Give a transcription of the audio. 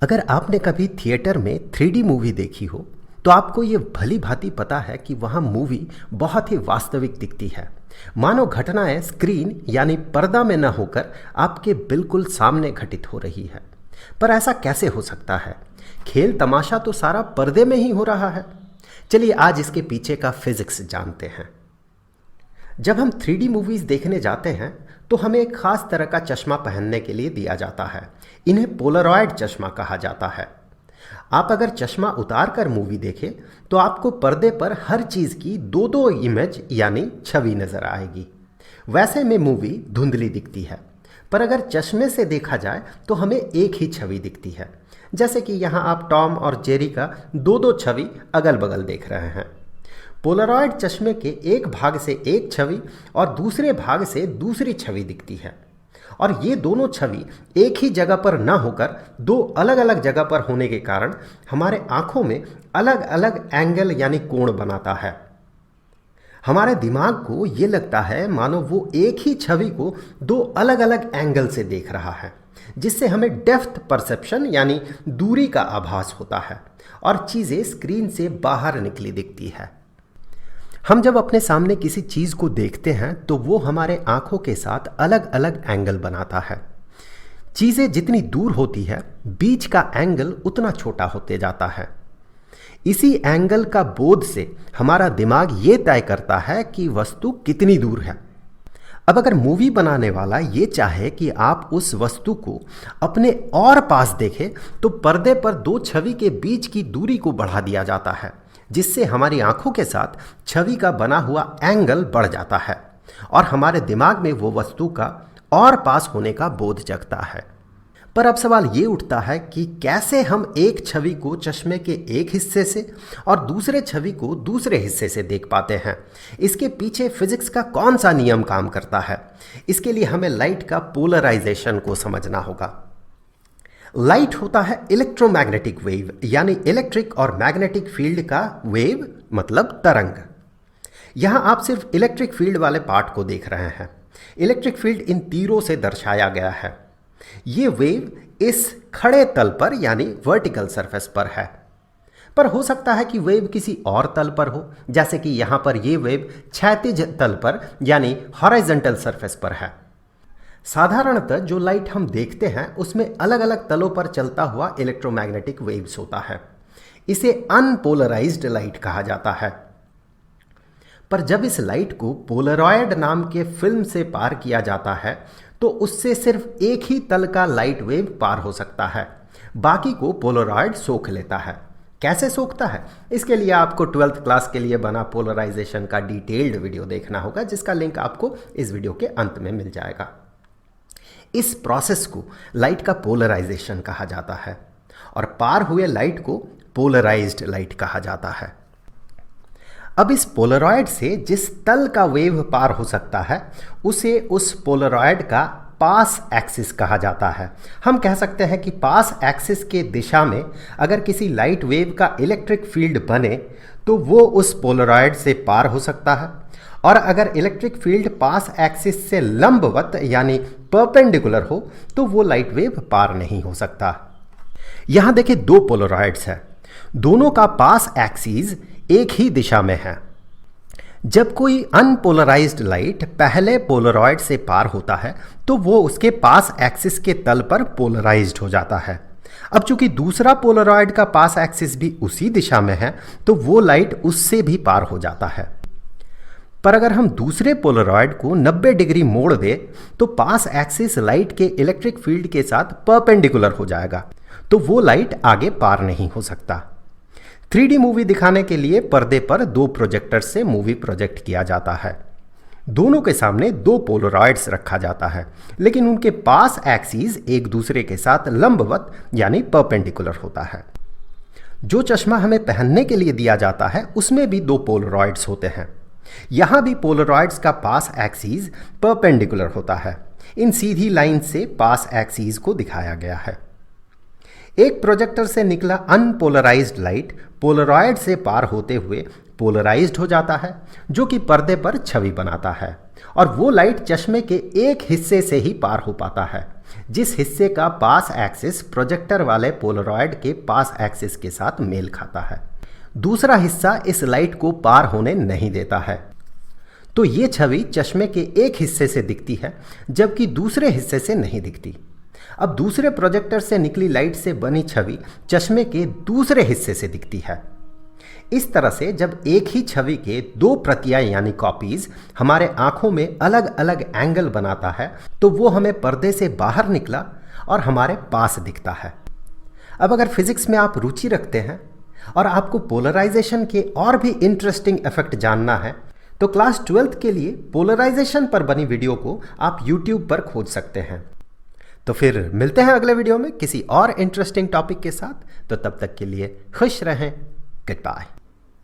अगर आपने कभी थिएटर में 3D मूवी देखी हो तो आपको ये भली भांति पता है कि वहाँ मूवी बहुत ही वास्तविक दिखती है। मानो घटनाएं स्क्रीन यानी पर्दा में न होकर आपके बिल्कुल सामने घटित हो रही है। पर ऐसा कैसे हो सकता है? खेल तमाशा तो सारा पर्दे में ही हो रहा है। चलिए आज इसके पीछे का फिजिक्स जानते हैं। जब हम 3D मूवीज़ देखने जाते हैं तो हमें एक खास तरह का चश्मा पहनने के लिए दिया जाता है। इन्हें पोलरॉइड चश्मा कहा जाता है। आप अगर चश्मा उतार कर मूवी देखें तो आपको पर्दे पर हर चीज़ की दो दो इमेज यानी छवि नज़र आएगी। वैसे में मूवी धुंधली दिखती है, पर अगर चश्मे से देखा जाए तो हमें एक ही छवि दिखती है। जैसे कि यहाँ आप टॉम और जेरी का दो दो छवि अगल बगल देख रहे हैं। पोलरॉइड चश्मे के एक भाग से एक छवि और दूसरे भाग से दूसरी छवि दिखती है, और ये दोनों छवि एक ही जगह पर न होकर दो अलग अलग जगह पर होने के कारण हमारे आँखों में अलग अलग एंगल यानी कोण बनाता है। हमारे दिमाग को ये लगता है मानो वो एक ही छवि को दो अलग अलग एंगल से देख रहा है, जिससे हमें डेप्थ परसेप्शन यानी दूरी का आभास होता है और चीज़ें स्क्रीन से बाहर निकली दिखती है। हम जब अपने सामने किसी चीज़ को देखते हैं तो वो हमारे आँखों के साथ अलग अलग एंगल बनाता है। चीज़ें जितनी दूर होती है बीच का एंगल उतना छोटा होते जाता है। इसी एंगल का बोध से हमारा दिमाग ये तय करता है कि वस्तु कितनी दूर है। अब अगर मूवी बनाने वाला ये चाहे कि आप उस वस्तु को अपने और पास देखें तो पर्दे पर दो छवि के बीच की दूरी को बढ़ा दिया जाता है, जिससे हमारी आंखों के साथ छवि का बना हुआ एंगल बढ़ जाता है और हमारे दिमाग में वो वस्तु का और पास होने का बोध जगता है। पर अब सवाल ये उठता है कि कैसे हम एक छवि को चश्मे के एक हिस्से से और दूसरे छवि को दूसरे हिस्से से देख पाते हैं। इसके पीछे फिजिक्स का कौन सा नियम काम करता है? इसके लिए हमें लाइट का पोलराइजेशन को समझना होगा। लाइट होता है इलेक्ट्रोमैग्नेटिक वेव यानी इलेक्ट्रिक और मैग्नेटिक फील्ड का वेव मतलब तरंग। यहाँ आप सिर्फ इलेक्ट्रिक फील्ड वाले पार्ट को देख रहे हैं। इलेक्ट्रिक फील्ड इन तीरों से दर्शाया गया है। ये वेव इस खड़े तल पर यानी वर्टिकल सरफेस पर है, पर हो सकता है कि वेव किसी और तल पर हो, जैसे कि यहाँ पर ये वेव क्षैतिज तल पर यानी हॉरिजॉन्टल सरफेस पर है। साधारणतः जो लाइट हम देखते हैं उसमें अलग अलग तलों पर चलता हुआ इलेक्ट्रोमैग्नेटिक वेव्स होता है। इसे अनपोलराइज्ड लाइट कहा जाता है। पर जब इस लाइट को पोलरॉयड नाम के फिल्म से पार किया जाता है तो उससे सिर्फ एक ही तल का लाइट वेव पार हो सकता है, बाकी को पोलरॉयड सोख लेता है। कैसे सोखता है? इसके लिए आपको 12th क्लास के लिए बना पोलराइजेशन का डिटेल्ड वीडियो देखना होगा, जिसका लिंक आपको इस वीडियो के अंत में मिल जाएगा। इस प्रोसेस को लाइट का पोलराइजेशन कहा जाता है और पार हुए लाइट को पोलराइज्ड लाइट कहा जाता है। अब इस पोलरॉयड से जिस तल का वेव पार हो सकता है उसे उस पोलरॉयड का पास एक्सिस कहा जाता है। हम कह सकते हैं कि पास एक्सिस के दिशा में अगर किसी लाइट वेव का इलेक्ट्रिक फील्ड बने तो वो उस पोलरॉयड से पार हो सकता है, और अगर इलेक्ट्रिक फील्ड पास एक्सिस से लंबवत यानी परपेंडिकुलर हो तो वो लाइट वेव पार नहीं हो सकता। यहाँ देखिए दो पोलरॉइड्स हैं, दोनों का पास एक्सिस एक ही दिशा में है। जब कोई अनपोलराइज्ड लाइट पहले पोलरॉइड से पार होता है तो वो उसके पास एक्सिस के तल पर पोलराइज्ड हो जाता है। अब चूंकि दूसरा पोलरॉइड का पास एक्सिस भी उसी दिशा में है तो वो लाइट उससे भी पार हो जाता है। पर अगर हम दूसरे पोलरॉइड को 90 डिग्री मोड़ दें तो पास एक्सिस लाइट के इलेक्ट्रिक फील्ड के साथ परपेंडिकुलर हो जाएगा, तो वो लाइट आगे पार नहीं हो सकता। 3D मूवी दिखाने के लिए पर्दे पर दो प्रोजेक्टर से मूवी प्रोजेक्ट किया जाता है। दोनों के सामने दो पोलरॉइड्स रखा जाता है, लेकिन उनके पास एक्सिस एक दूसरे के साथ लंबवत यानी परपेंडिकुलर होता है। जो चश्मा हमें पहनने के लिए दिया जाता है उसमें भी दो पोलरॉइड्स होते हैं। यहाँ भी पोलरॉइड्स का पास एक्सिस परपेंडिकुलर होता है। इन सीधी लाइन से पास एक्सिस को दिखाया गया है। एक प्रोजेक्टर से निकला अनपोलराइज्ड लाइट पोलरॉयड से पार होते हुए पोलराइज्ड हो जाता है, जो कि पर्दे पर छवि बनाता है, और वो लाइट चश्मे के एक हिस्से से ही पार हो पाता है। जिस हिस्से का पास एक्सिस प्रोजेक्टर वाले पोलरॉइड के पास एक्सिस के साथ मेल खाता है। दूसरा हिस्सा इस लाइट को पार होने नहीं देता है। तो ये छवि चश्मे के एक हिस्से से दिखती है जबकि दूसरे हिस्से से नहीं दिखती। अब दूसरे प्रोजेक्टर से निकली लाइट से बनी छवि चश्मे के दूसरे हिस्से से दिखती है। इस तरह से जब एक ही छवि के दो प्रतियां यानी कॉपीज हमारे आंखों में अलग अलग एंगल बनाता है तो वो हमें पर्दे से बाहर निकला और हमारे पास दिखता है। अब अगर फिजिक्स में आप रुचि रखते हैं और आपको पोलराइजेशन के और भी इंटरेस्टिंग इफेक्ट जानना है तो क्लास 12th के लिए पोलराइजेशन पर बनी वीडियो को आप YouTube पर खोज सकते हैं। तो फिर मिलते हैं अगले वीडियो में किसी और इंटरेस्टिंग टॉपिक के साथ। तो तब तक के लिए खुश रहें। Good bye.